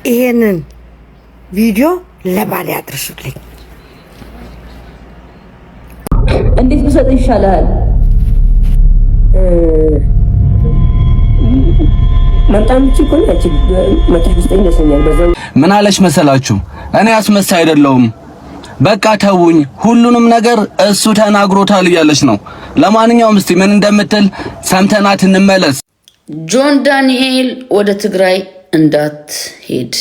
ይሄንን ቪዲዮ ለባሌ አድርሱልኝ። እንዴት ብሰጥ ይሻላል? ምን አለሽ መሰላችሁ? እኔ አስመሳይ አይደለሁም። በቃ ተውኝ፣ ሁሉንም ነገር እሱ ተናግሮታል እያለች ነው። ለማንኛውም እስቲ ምን እንደምትል ሰምተናት እንመለስ። ጆን ዳንኤል ወደ ትግራይ እንዳትሄድ።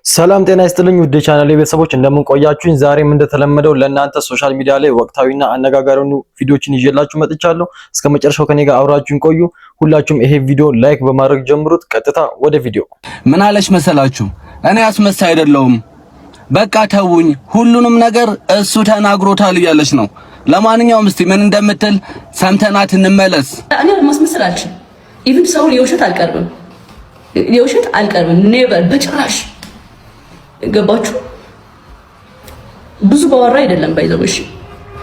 ሰላም ጤና ይስጥልኝ ውድ ቻናሌ ቤተሰቦች እንደምን ቆያችሁኝ? ዛሬም እንደተለመደው ለእናንተ ሶሻል ሚዲያ ላይ ወቅታዊና አነጋጋሪ ቪዲዮችን ይዤላችሁ መጥቻለሁ። እስከ መጨረሻው ከኔ ጋር አብራችሁን ቆዩ። ሁላችሁም ይሄ ቪዲዮ ላይክ በማድረግ ጀምሩት። ቀጥታ ወደ ቪዲዮ። ምን አለሽ መሰላችሁ? እኔ አስመሳይ አይደለሁም። በቃ ተውኝ፣ ሁሉንም ነገር እሱ ተናግሮታል እያለች ነው። ለማንኛውም እስቲ ምን እንደምትል ሰምተናት እንመለስ። እኔ ማስመሰል አልችልም። ኢቭን ሰው የውሸት አልቀርብም ኔቨር በጭራሽ። ገባችሁ? ብዙ ባወራ አይደለም ባይዘው። እሺ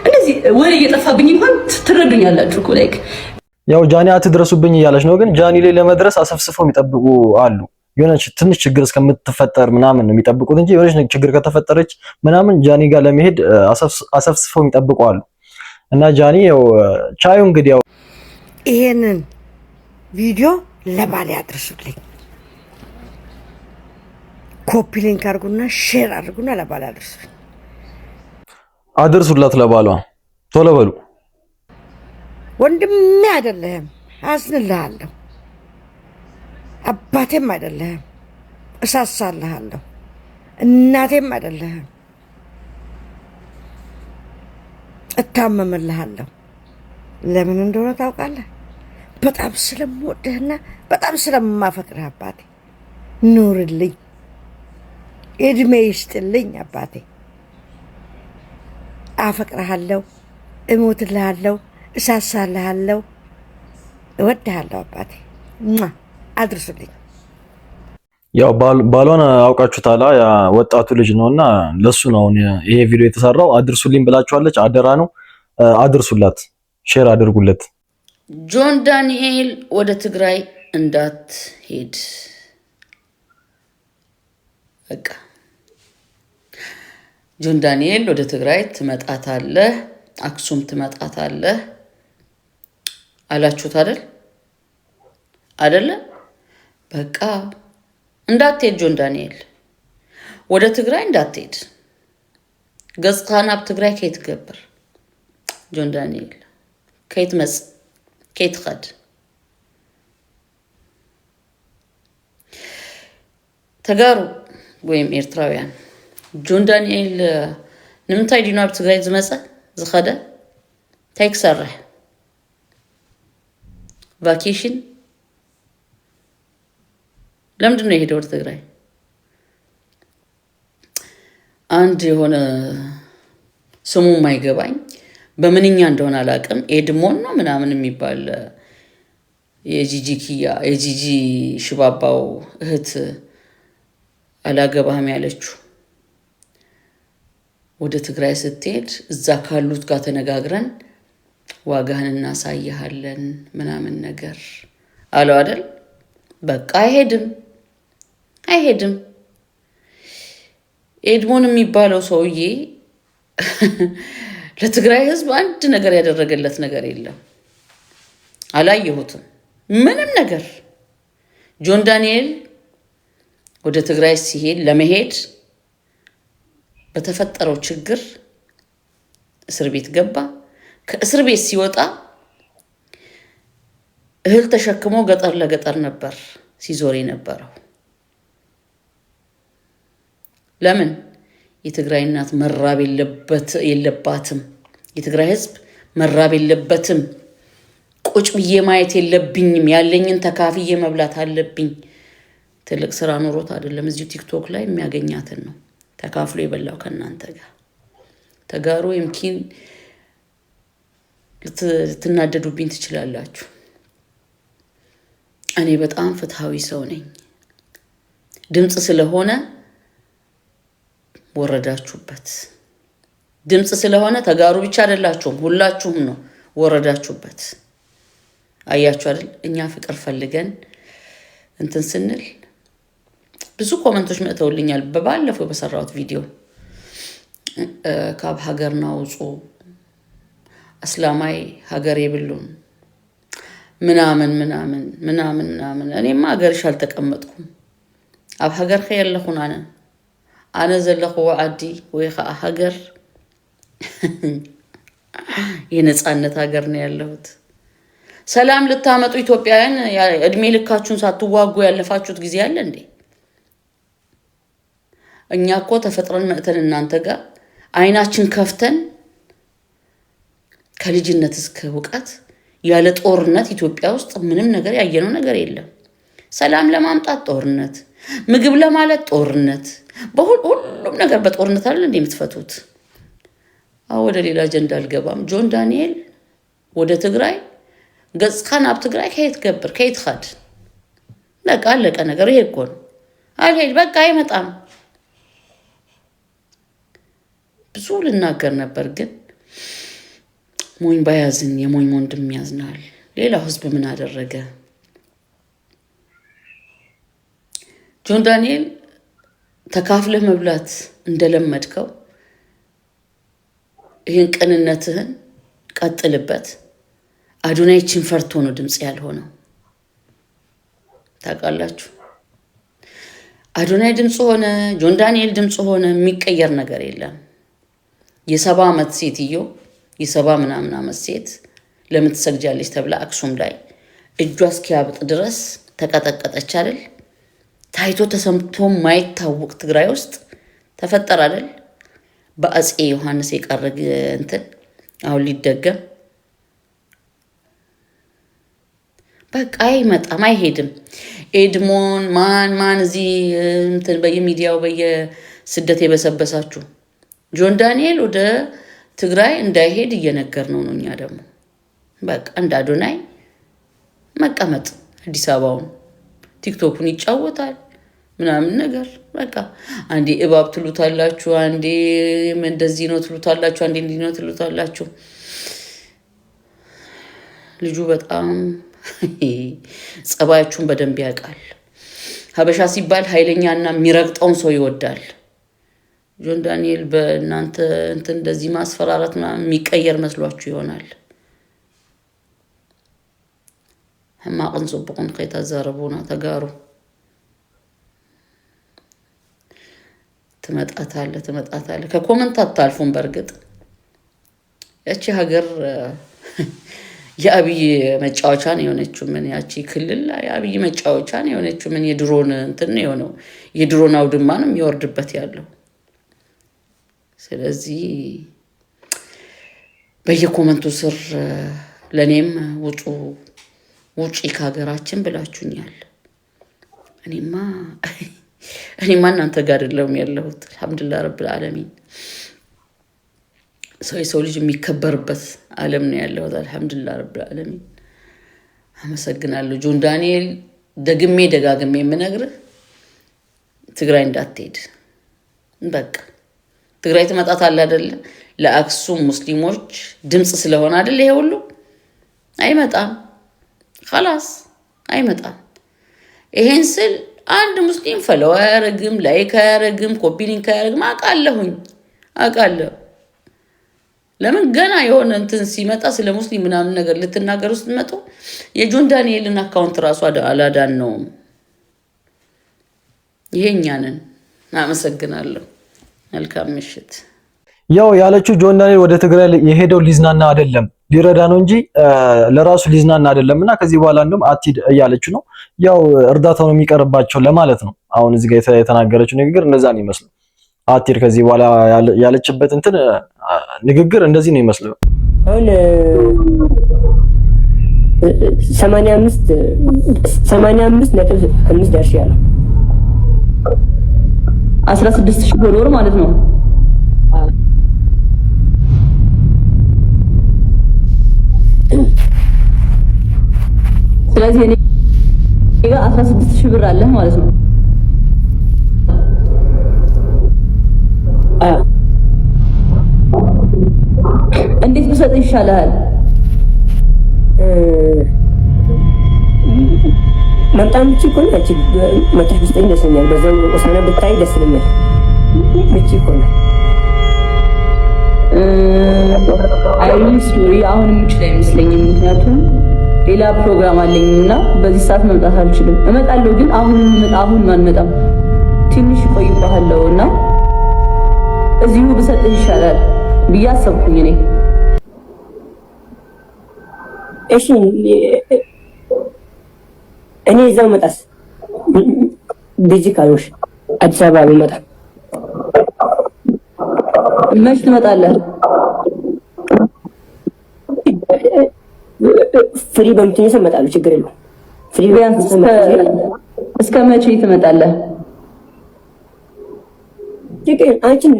እንደዚህ ወሬ እየጠፋብኝ እንኳን ትረዱኛላችሁ እኮ ላይክ ያው ጃኒ አትድረሱብኝ እያለች ነው። ግን ጃኒ ላይ ለመድረስ አሰፍስፈው የሚጠብቁ አሉ። የሆነች ትንሽ ችግር እስከምትፈጠር ምናምን ነው የሚጠብቁት እንጂ የሆነች ችግር ከተፈጠረች ምናምን ጃኒ ጋር ለመሄድ አሰፍስፈው የሚጠብቁ አሉ። እና ጃኒ ያው ቻዩ እንግዲህ ያው ይሄንን ቪዲዮ ለባሌ አድርሱልኝ። ኮፒ ሊንክ አድርጉና ሼር አድርጉና ለባሌ አድርሱልኝ። አድርሱላት ለባሏ ቶሎ በሉ። ወንድሜ አይደለህም፣ አዝንልሃለሁ። አባቴም አይደለህም፣ እሳሳልሃለሁ። እናቴም አይደለህም፣ እታመምልሃለሁ። ለምን እንደሆነ ታውቃለህ? በጣም ስለምወድህና በጣም ስለማፈቅርህ አባቴ። ኑርልኝ፣ እድሜ ይስጥልኝ አባቴ። አፈቅርሃለሁ፣ እሞትልሃለሁ፣ እሳሳልሃለሁ፣ እወድሃለሁ አባቴ። አድርሱልኝ። ያው ባሏን አውቃችሁታላ። ያ ወጣቱ ልጅ ነውና ለሱ ነው ይሄ ቪዲዮ የተሰራው። አድርሱልኝ ብላችኋለች። አደራ ነው፣ አድርሱላት፣ ሼር አድርጉለት። ጆን ዳንኤል ወደ ትግራይ እንዳትሄድ። በቃ ጆን ዳንኤል ወደ ትግራይ ትመጣታለህ፣ አክሱም ትመጣታለህ አላችሁት አይደለ? በቃ እንዳትሄድ ጆን ዳንኤል ወደ ትግራይ እንዳትሄድ። ገጽካን ኣብ ትግራይ ከየት ገብር ጆን ዳንኤል ከየት መጽ ከየት ኸድ ተጋሩ ወይም ኤርትራውያን ጆን ዳንኤል ንምንታይ ዲኑ ኣብ ትግራይ ዝመጸ ዝኸደ እንታይ ክሰርሕ? ቫኬሽን ለምንድን ነው የሄደው ወደ ትግራይ? አንድ የሆነ ስሙ ማይገባኝ በምንኛ እንደሆነ አላውቅም፣ ኤድሞን ነው ምናምን የሚባል የጂጂ ሽባባው እህት አላገባህም ያለችው ወደ ትግራይ ስትሄድ እዛ ካሉት ጋር ተነጋግረን ዋጋህን እናሳያለን ምናምን ነገር አለው አይደል? በቃ አይሄድም። ኤድሞን የሚባለው ሰውዬ ለትግራይ ህዝብ አንድ ነገር ያደረገለት ነገር የለም። አላየሁትም ምንም ነገር። ጆን ዳንኤል ወደ ትግራይ ሲሄድ ለመሄድ በተፈጠረው ችግር እስር ቤት ገባ። ከእስር ቤት ሲወጣ እህል ተሸክሞ ገጠር ለገጠር ነበር ሲዞር የነበረው። ለምን? የትግራይ እናት መራብ የለባትም። የትግራይ ህዝብ መራብ የለበትም። ቁጭ ብዬ ማየት የለብኝም። ያለኝን ተካፍዬ መብላት አለብኝ። ትልቅ ስራ ኑሮት አይደለም። እዚሁ ቲክቶክ ላይ የሚያገኛትን ነው ተካፍሎ የበላው ከናንተ ጋር። ተጋሩ ወይም ኪን ልትናደዱብኝ ትችላላችሁ። እኔ በጣም ፍትሃዊ ሰው ነኝ። ድምጽ ስለሆነ ወረዳችሁበት። ድምጽ ስለሆነ ተጋሩ ብቻ አይደላችሁም፣ ሁላችሁም ነው ወረዳችሁበት። አያችሁ አይደል? እኛ ፍቅር ፈልገን እንትን ስንል ብዙ ኮሜንቶች መጥተውልኛል በባለፈው በሰራሁት ቪዲዮ ካብ ሀገርና ውጹ እስላማይ ሀገር ይብሉን ምናምን እኔማ ሀገርሽ አልተቀመጥኩም አብ ሀገር ከየለኹን አነ ዘለኹ ዓዲ ወይ ኸ ሀገር የነጻነት ሀገር ነው ያለሁት ሰላም ልታመጡ ኢትዮጵያውያን እድሜ ልካችሁን ሳትዋጉ ያለፋችሁት ጊዜ አለ እንዴ እኛ እኮ ተፈጥረን መጥተን እናንተ ጋር አይናችን ከፍተን ከልጅነት እስከ ዕውቀት ያለ ጦርነት ኢትዮጵያ ውስጥ ምንም ነገር ያየነው ነገር የለም ሰላም ለማምጣት ጦርነት ምግብ ለማለት ጦርነት በሁሉም ነገር በጦርነት አይደል እንዴ የምትፈቱት ወደ ሌላ አጀንዳ አልገባም ጆን ዳንኤል ወደ ትግራይ ገጽካን አብ ትግራይ ከየት ገበር ከየት ኻድ በቃ አለቀ ነገር ይሄ እኮ ነው አልሄድ በቃ አይመጣም ብዙ ልናገር ነበር ግን ሞኝ ባያዝን የሞኝ ወንድም ያዝናል ሌላው ህዝብ ምን አደረገ ጆን ዳንኤል ተካፍለ መብላት እንደለመድከው ይሄን ቀንነትህን ቀጥልበት አዶናይችን ፈርቶ ነው ድምጽ ያልሆነው ታውቃላችሁ አዶናይ ድምጽ ሆነ ጆን ዳንኤል ድምጽ ሆነ የሚቀየር ነገር የለም የ70 ዓመት ሴትዮ የ70 ምናምን ዓመት ሴት ለምን ትሰግጃለች ተብላ አክሱም ላይ እጇ እስኪያብጥ ድረስ ተቀጠቀጠች አይደል ታይቶ ተሰምቶ ማይታወቅ ትግራይ ውስጥ ተፈጠረ አይደል በአጼ ዮሐንስ የቀረገ እንትን አሁን ሊደገም በቃ አይመጣም አይሄድም ኤድሞን ማን እዚህ እንትን በየሚዲያው በየስደት የበሰበሳችሁ ጆን ዳንኤል ወደ ትግራይ እንዳይሄድ እየነገር ነው እኛ ደግሞ በቃ እንደ አዶናይ መቀመጥ አዲስ አበባውን ቲክቶኩን ይጫወታል ምናምን ነገር በቃ አንዴ እባብ ትሉታላችሁ አንዴ እንደዚህ ነው ትሉታላችሁ አንዴ እንዲህ ነው ትሉታላችሁ ልጁ በጣም ጸባያችሁን በደንብ ያውቃል ሀበሻ ሲባል ኃይለኛና የሚረግጠውን ሰው ይወዳል ጆን ዳንኤል በእናንተ እንትን እንደዚህ ማስፈራራት ምናምን የሚቀየር መስሏችሁ ይሆናል ህማቅን ጽቡቅን ከይታዛረቡና ተጋሩ ትመጣታለ ከኮመንት አታልፉም በርግጥ ያቺ ሀገር የአብይ መጫወቻ ነው የሆነችው ምን ያቺ ክልል የአብይ መጫወቻ ነው የሆነችው ምን የድሮን እንትን ነው የሆነው የድሮን አውድማ ነው የሚወርድበት ያለው ስለዚህ በየኮመንቱ ስር ለኔም ውጪ ከሀገራችን ብላችሁኛል እኔማ እናንተ ጋር አይደለም ያለሁት አልহামዱሊላህ ረብል ዓለሚን ሰው ልጅ የሚከበርበት ዓለም ነው ያለሁት አልহামዱሊላህ ረብል ዓለሚን አመሰግናለሁ ጆን ዳንኤል ደጋግሜ የምነግርህ ትግራይ እንዳትሄድ በቃ ትግራይ ትመጣታለህ አይደለ ለአክሱም ሙስሊሞች ድምጽ ስለሆነ አይደለ ይሄ ሁሉ አይመጣም خلاص አይመጣም ይሄን ስል አንድ ሙስሊም ፈለው ያረግም ላይክ ያረግም ኮፒ ሊንክ ያረግም አቃለሁ ለምን ገና የሆነ እንትን ሲመጣ ስለ ሙስሊም ምናምን ነገር ልትናገር ውስጥ መጥቶ የጆን ዳንኤልን አካውንት ራሱ አላዳን ነው ይሄኛንን አመሰግናለሁ መልካም ምሽት ያው ያለችው ጆን ዳንኤል ወደ ትግራይ የሄደው ሊዝናና አይደለም ሊረዳ ነው እንጂ ለራሱ ሊዝናና አይደለምና ከዚህ በኋላ እንደም አትሂድ እያለች ነው ያው እርዳታው ነው የሚቀርባቸው ለማለት ነው አሁን እዚህ ጋር የተናገረችው ንግግር እንደዛ ነው ይመስላል አትሂድ ከዚህ በኋላ ያለችበት እንትን ንግግር እንደዚህ ነው ይመስላል አሁን 85.5 ደርሻለሁ 16000 ዶላር ማለት ነው ስለዚህ እኔ ጋር 16000 ብር አለ ማለት ነው እንዴት ብሰጥ ይሻላል መምጣት ምቺ እኮ ነው። አንቺ መጣሽ ብትጠይኝ ደስ ይለኛል። በዛው ሆሳዕና ብታይ ደስ ይለኛል። ምቺ እኮ ነው። ሶሪ አሁን የምችል አይመስለኝም። ምክንያቱም ሌላ ፕሮግራም አለኝና በዚህ ሰዓት መምጣት አልችልም። እመጣለሁ ግን አሁን አልመጣም። ትንሽ ቆይባለሁና እዚሁ ብሰጥህ ይሻላል ብዬ አሰብኩኝ እኔ። እሺ እኔ እዛው መጣስ ቢዚ ካልሆንሽ አዲስ አበባ ብመጣ መች ትመጣለህ? ፍሪ በምትይኝ ሰው እመጣለሁ። ችግር የለውም። ፍሪ ቢያንስ እስከ መቼ ትመጣለህ? አንቺን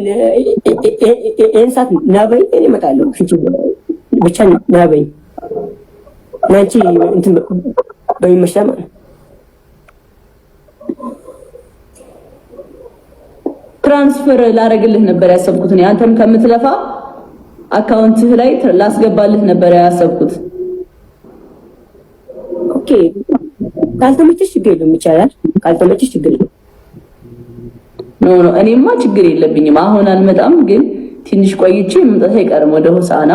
ይሄን ሰዓት ናበይ እኔ እመጣለሁ። ብቻ ናበይ ናንቺ እንትን በሚመሽ ማለት ነው። ትራንስፈር ላረግልህ ነበር ያሰብኩት እኔ አንተም ከምትለፋ አካውንትህ ላይ ላስገባልህ ነበር ያሰብኩት። ኦኬ ካልተመቸሽ ችግር የለውም ይቻላል። ካልተመቸሽ ችግር የለውም። ኖ እኔማ ችግር የለብኝም። አሁን አልመጣም ግን ትንሽ ቆይቼ መምጣት አይቀርም ወደ ሆሳዕና።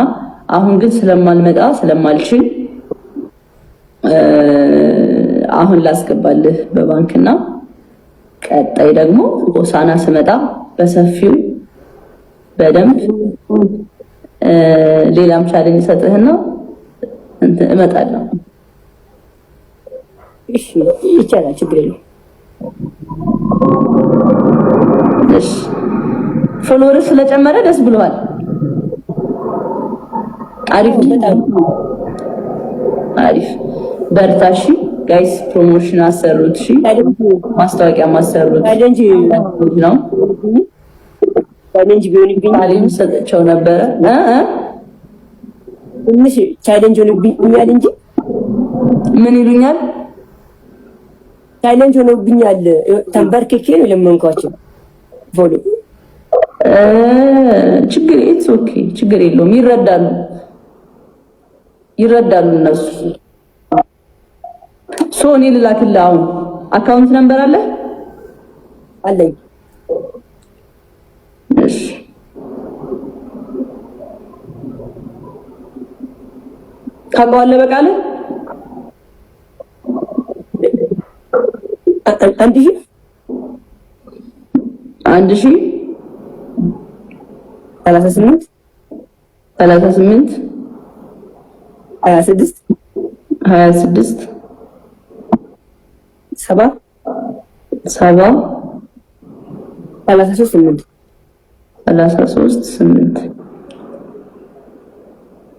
አሁን ግን ስለማልመጣ ስለማልችል አሁን ላስገባልህ በባንክና ቀጣይ ደግሞ ሆሳዕና ስመጣ በሰፊው በደንብ ሌላም ቻሌንጅ ሰጥህና እመጣለሁ። እሺ ይቻላል፣ ችግር የለውም። እሺ ፎሎወርስ ስለጨመረ ደስ ብሏል። አሪፍ በጣም አሪፍ። በርታሺ ጋይስ። ፕሮሞሽን አሰሩት። እሺ ማስታወቂያ ማሰሩት ቻሌንጅ ነው። ቻሌንጅ ቢሆንብኝ አሊም ሰጥቸው ነበረ ትንሽ ቻሌንጅ ሆኖብኛል እንጂ ምን ይሉኛል? ቻሌንጅ ሆኖብኛል። ተንበርክኬ ነው ለመንኳቸው። ፎሎ ችግር ኢትስ ኦኬ፣ ችግር የለውም። ይረዳሉ እነሱ። ሶኒ ልላክልህ አሁን አካውንት ነምበር አለ አለኝ። እሺ ታውቀዋለህ በቃለ አንድ ሺህ 38 26 7 33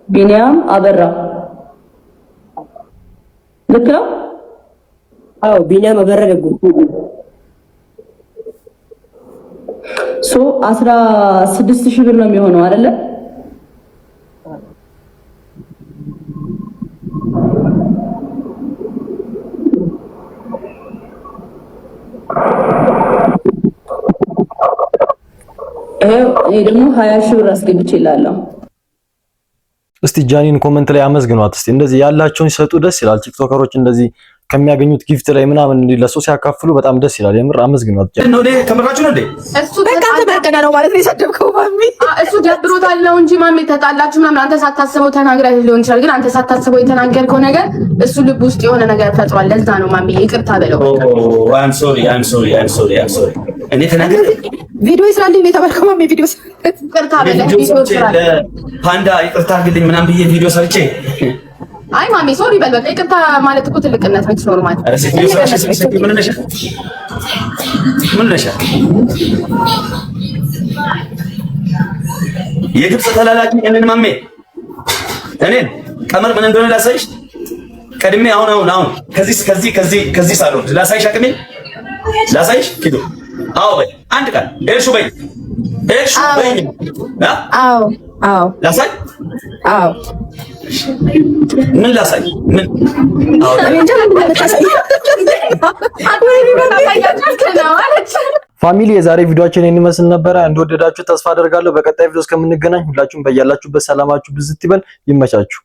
ቢኒያም አበራ ልክ ነው? አዎ ቢኒያም አበራ ደጉ። ሶ 16,000 ብር ነው የሚሆነው አይደለ? ይሄ ደግሞ 20,000 ብር አስገብቼላለሁ። እስቲ ጃኒን ኮመንት ላይ አመስግኗት። እስቲ እንደዚህ ያላቸውን ሲሰጡ ደስ ይላል። ቲክቶከሮች እንደዚህ ከሚያገኙት ጊፍት ላይ ምናምን እንዲህ ለሰው ሲያካፍሉ በጣም ደስ ይላል። የምር አመስግኗት። ነው እንዴ ከመራችሁ ነው እንዴ? እሱ በቃ ተመርቀና ነው ማለት ነው የሰደብከው ማሚ። እሱ ደብሮታል ነው እንጂ ማሚ ተጣላችሁ ምናምን አንተ ሳታስበው ተናግረህ ሊሆን ይችላል። ግን አንተ ሳታስበው የተናገርከው ነገር እሱ ልብ ውስጥ የሆነ ነገር ፈጥሯል። ለዛ ነው ማሚ ይቅርታ በለው። አም ሶሪ እኔ ተናገረ ቪዲዮ ይስራልኝ ነው የተባልከው ማሚ። ቪዲዮ ይቅርታ በለው። ፓንዳ ይቅርታ አድርግልኝ ምናምን ብዬ ቪዲዮ ሰርቼ አይ ማሚ ሶሪ በል በቃ። ይቅርታ ማለት እኮ ትልቅነት ነው። ኖርማል ምን ነሽ? የግብፅ ተላላኪ እኔን ማሜ እኔን ቀመር ምን እንደሆነ ላሳይሽ። ቀድሜ አሁን ከዚህ ሳሎን ላሳይሽ። አቅሜ ላሳይሽ። ኪዶ አዎ በይ አንድ ቃል ኤልሹ በይ አዎ ላሳይ። አዎ ምን ላሳይ? ምን ፋሚሊ የዛሬ ቪዲዮአችን ይመስል ነበረ። እንደወደዳችሁ ተስፋ አደርጋለሁ። በቀጣይ ቪዲዮ እስከምንገናኝ ሁላችሁም በያላችሁበት ሰላማችሁ ብዝት ይበል። ይመቻችሁ።